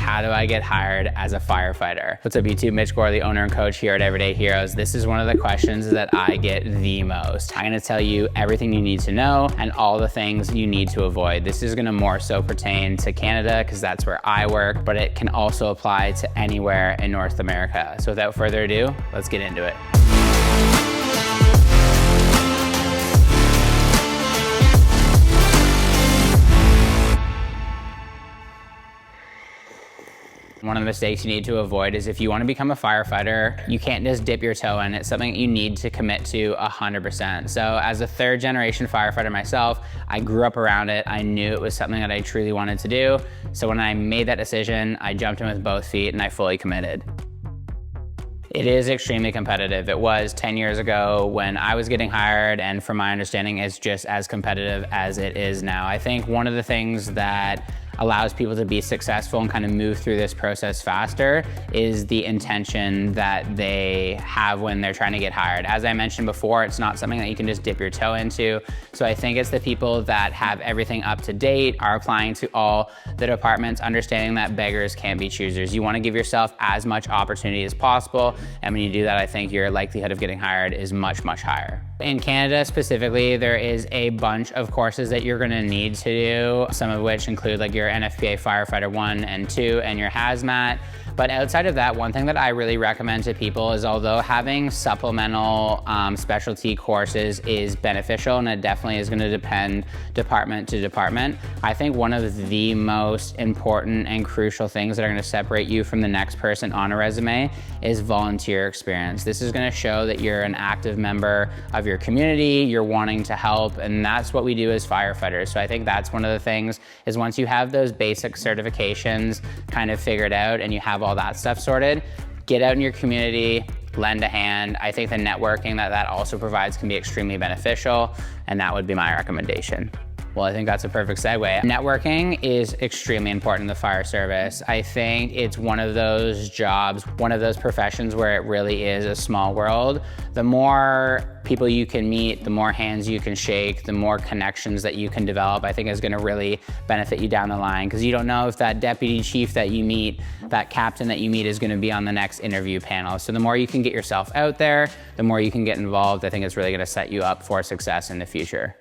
how do I get hired as a firefighter? What's up YouTube, Mitch Gore, the owner and coach here at Everyday Heroes. This is one of the questions that I get the most. I'm gonna tell you everything you need to know and all the things you need to avoid. This is gonna more so pertain to Canada because that's where I work, but it can also apply to anywhere in North America. So without further ado, let's get into it. One of the mistakes you need to avoid is if you want to become a firefighter, you can't just dip your toe in. It's something that you need to commit to 100%. So as a third generation firefighter myself, I grew up around it. I knew it was something that I truly wanted to do. So when I made that decision, I jumped in with both feet and I fully committed. It is extremely competitive. It was 10 years ago when I was getting hired, and from my understanding, it's just as competitive as it is now. I think one of the things that allows people to be successful and kind of move through this process faster is the intention that they have when they're trying to get hired. As I mentioned before, it's not something that you can just dip your toe into. So I think it's the people that have everything up to date, are applying to all the departments, understanding that beggars can't be choosers. You want to give yourself as much opportunity as possible. And when you do that, I think your likelihood of getting hired is much, much higher. In Canada specifically, there is a bunch of courses that you're gonna need to do, some of which include like your NFPA Firefighter 1 and 2 and your hazmat. But outside of that, one thing that I really recommend to people is, although having supplemental specialty courses is beneficial, and it definitely is gonna depend department to department, I think one of the most important and crucial things that are gonna separate you from the next person on a resume is volunteer experience. This is gonna show that you're an active member of your community, you're wanting to help, and that's what we do as firefighters. So I think that's one of the things, is once you have those basic certifications kind of figured out and you have all that stuff sorted, get out in your community, lend a hand. I think the networking that also provides can be extremely beneficial, and that would be my recommendation. Well, I think that's a perfect segue. Networking is extremely important in the fire service. I think it's one of those jobs, one of those professions where it really is a small world. The more people you can meet, the more hands you can shake, the more connections that you can develop, I think is gonna really benefit you down the line, because you don't know if that deputy chief that you meet, that captain that you meet is gonna be on the next interview panel. So the more you can get yourself out there, the more you can get involved, I think it's really gonna set you up for success in the future.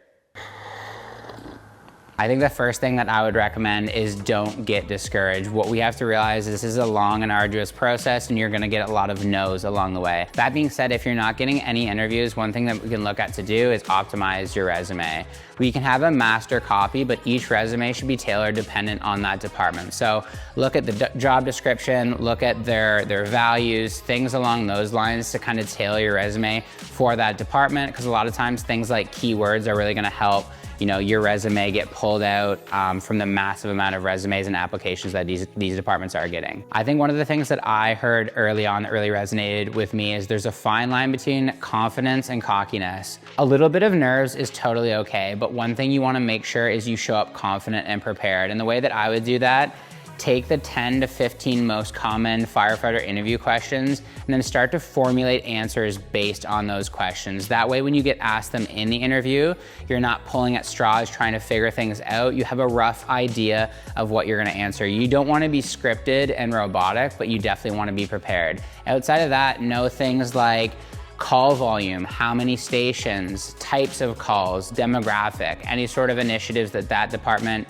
I think the first thing that I would recommend is don't get discouraged. What we have to realize is this is a long and arduous process, and you're gonna get a lot of no's along the way. That being said, if you're not getting any interviews, one thing that we can look at to do is optimize your resume. We can have a master copy, but each resume should be tailored dependent on that department. So look at the job description, look at their values, things along those lines to kind of tailor your resume for that department, because a lot of times things like keywords are really gonna help your resume get pulled out from the massive amount of resumes and applications that these departments are getting. I think one of the things that I heard early on that really resonated with me is there's a fine line between confidence and cockiness. A little bit of nerves is totally okay, but one thing you wanna make sure is you show up confident and prepared. And the way that I would do that, take the 10 to 15 most common firefighter interview questions and then start to formulate answers based on those questions. That way, when you get asked them in the interview, you're not pulling at straws trying to figure things out. You have a rough idea of what you're gonna answer. You don't wanna be scripted and robotic, but you definitely wanna be prepared. Outside of that, know things like call volume, how many stations, types of calls, demographic, any sort of initiatives that department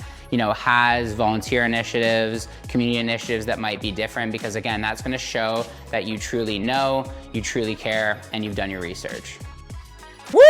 has, volunteer initiatives, community initiatives that might be different, because again, that's gonna show that you truly know, you truly care, and you've done your research. Woo!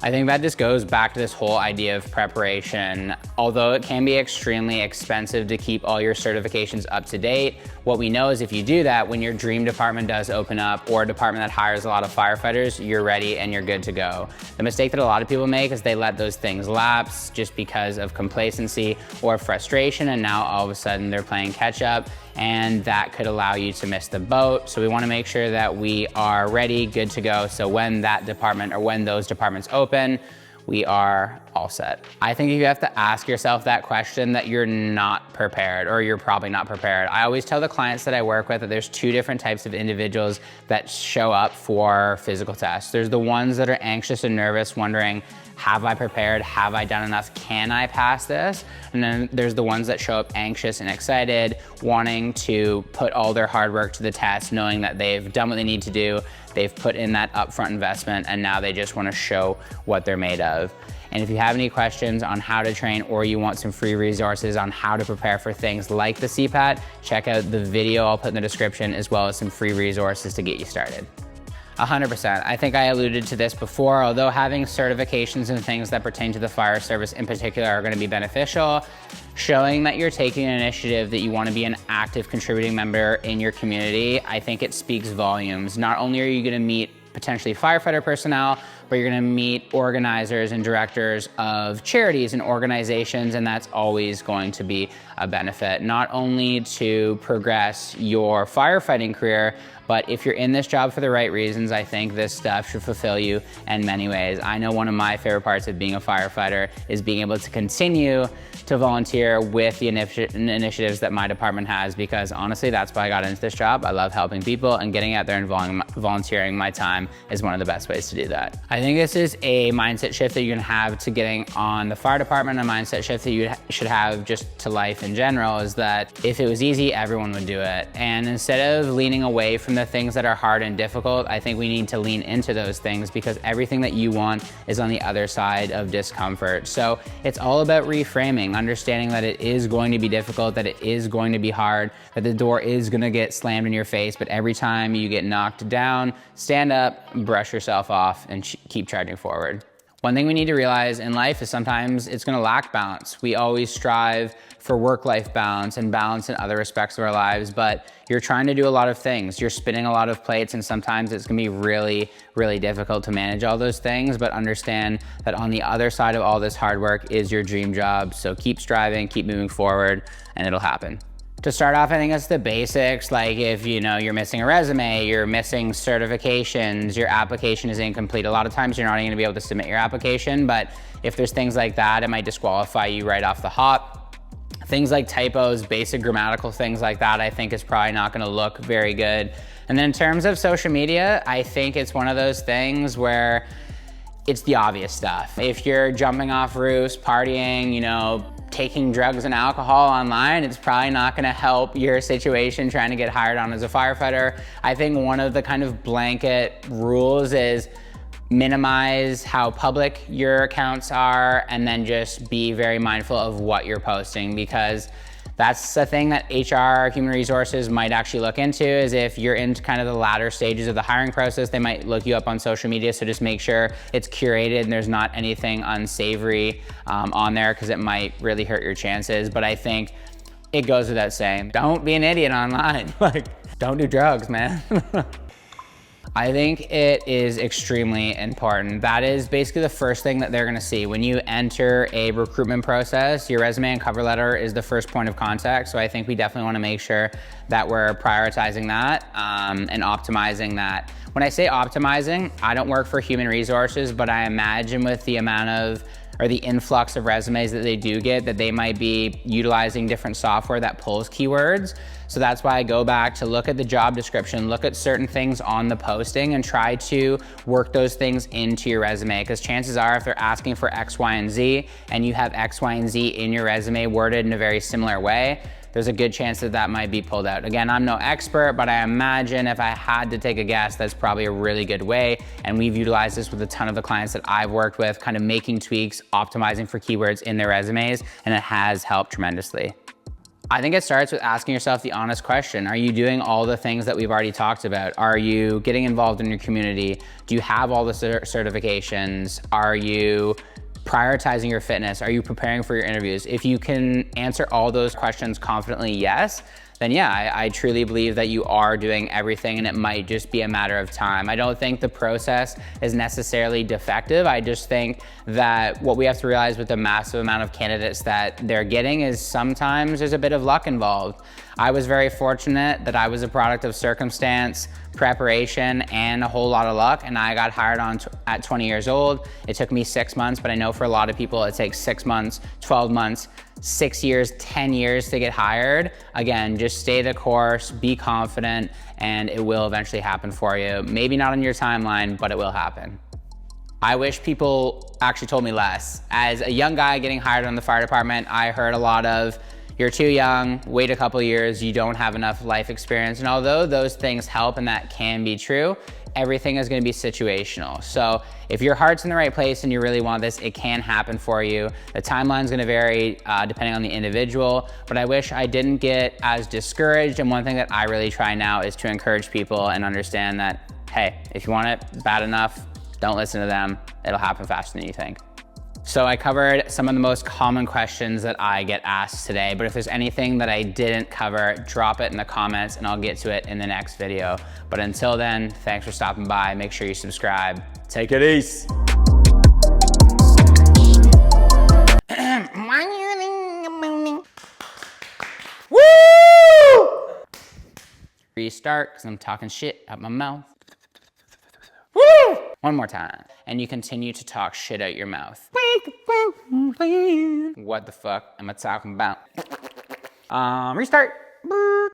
I think that just goes back to this whole idea of preparation. Although it can be extremely expensive to keep all your certifications up to date, what we know is if you do that, when your dream department does open up, or a department that hires a lot of firefighters, you're ready and you're good to go. The mistake that a lot of people make is they let those things lapse just because of complacency or frustration, and now all of a sudden they're playing catch up, and that could allow you to miss the boat. So we wanna make sure that we are ready, good to go, so when that department or when those departments open, we are all set. I think if you have to ask yourself that question, that you're not prepared, or you're probably not prepared. I always tell the clients that I work with that there's two different types of individuals that show up for physical tests. There's the ones that are anxious and nervous, wondering, have I prepared? Have I done enough? Can I pass this? And then there's the ones that show up anxious and excited, wanting to put all their hard work to the test, knowing that they've done what they need to do, they've put in that upfront investment, and now they just want to show what they're made of. And if you have any questions on how to train, or you want some free resources on how to prepare for things like the CPAT, check out the video I'll put in the description, as well as some free resources to get you started. 100%. I think I alluded to this before, although having certifications and things that pertain to the fire service in particular are going to be beneficial, showing that you're taking an initiative, that you want to be an active contributing member in your community, I think it speaks volumes. Not only are you going to meet potentially firefighter personnel, but you're gonna meet organizers and directors of charities and organizations, and that's always going to be a benefit, not only to progress your firefighting career, but if you're in this job for the right reasons, I think this stuff should fulfill you in many ways. I know one of my favorite parts of being a firefighter is being able to continue to volunteer with the initiatives that my department has, because honestly, that's why I got into this job. I love helping people, and getting out there and volunteering my time is one of the best ways to do that. I think this is a mindset shift that you're gonna have to getting on the fire department, a mindset shift that you should have just to life in general, is that if it was easy, everyone would do it. And instead of leaning away from the things that are hard and difficult, I think we need to lean into those things, because everything that you want is on the other side of discomfort. So it's all about reframing, understanding that it is going to be difficult, that it is going to be hard, that the door is gonna get slammed in your face, but every time you get knocked down, stand up, brush yourself off, and keep charging forward. One thing we need to realize in life is sometimes it's gonna lack balance. We always strive for work-life balance and balance in other respects of our lives, but you're trying to do a lot of things. You're spinning a lot of plates, and sometimes it's gonna be really, really difficult to manage all those things, but understand that on the other side of all this hard work is your dream job. So keep striving, keep moving forward, and it'll happen. To start off, I think it's the basics, like if you're missing a resume, you're missing certifications, your application is incomplete. A lot of times you're not even gonna be able to submit your application, but if there's things like that, it might disqualify you right off the hop. Things like typos, basic grammatical things like that, I think is probably not gonna look very good. And then in terms of social media, I think it's one of those things where it's the obvious stuff. If you're jumping off roofs, partying, taking drugs and alcohol online, it's probably not gonna help your situation trying to get hired on as a firefighter. I think one of the kind of blanket rules is minimize how public your accounts are, and then just be very mindful of what you're posting, because that's the thing that HR, human resources, might actually look into, is if you're in kind of the latter stages of the hiring process, they might look you up on social media. So just make sure it's curated and there's not anything unsavory on there, because it might really hurt your chances. But I think it goes without saying, don't be an idiot online. Like, don't do drugs, man. I think it is extremely important. That is basically the first thing that they're gonna see. When you enter a recruitment process, your resume and cover letter is the first point of contact. So I think we definitely wanna make sure that we're prioritizing that and optimizing that. When I say optimizing, I don't work for human resources, but I imagine with the amount of, or the influx of resumes that they do get, that they might be utilizing different software that pulls keywords. So that's why I go back to look at the job description, look at certain things on the posting, and try to work those things into your resume. Because chances are, if they're asking for X, Y, and Z, and you have X, Y, and Z in your resume worded in a very similar way, there's a good chance that that might be pulled out. Again, I'm no expert, but I imagine if I had to take a guess, that's probably a really good way. And we've utilized this with a ton of the clients that I've worked with, kind of making tweaks, optimizing for keywords in their resumes, and it has helped tremendously. I think it starts with asking yourself the honest question. Are you doing all the things that we've already talked about? Are you getting involved in your community? Do you have all the certifications? Are you prioritizing your fitness? Are you preparing for your interviews? If you can answer all those questions confidently, yes, then yeah, I truly believe that you are doing everything, and it might just be a matter of time. I don't think the process is necessarily defective. I just think that what we have to realize with the massive amount of candidates that they're getting is sometimes there's a bit of luck involved. I was very fortunate that I was a product of circumstance, preparation, and a whole lot of luck, and I got hired on at 20 years old. It took me 6 months, but I know for a lot of people it takes 6 months, 12 months, 6 years, 10 years to get hired. Again, just stay the course, be confident, and it will eventually happen for you. Maybe not on your timeline, but it will happen. I wish people actually told me less. As a young guy getting hired on the fire department, I heard a lot of, you're too young, wait a couple years, you don't have enough life experience. And although those things help and that can be true, everything is gonna be situational. So if your heart's in the right place and you really want this, it can happen for you. The timeline's gonna vary depending on the individual, but I wish I didn't get as discouraged. And one thing that I really try now is to encourage people and understand that, hey, if you want it bad enough, don't listen to them. It'll happen faster than you think. So I covered some of the most common questions that I get asked today, but if there's anything that I didn't cover, drop it in the comments and I'll get to it in the next video. But until then, thanks for stopping by. Make sure you subscribe. Take it easy. Woo! Restart, because I'm talking shit out my mouth. Woo! One more time. And you continue to talk shit out your mouth. What the fuck am I talking about? Restart.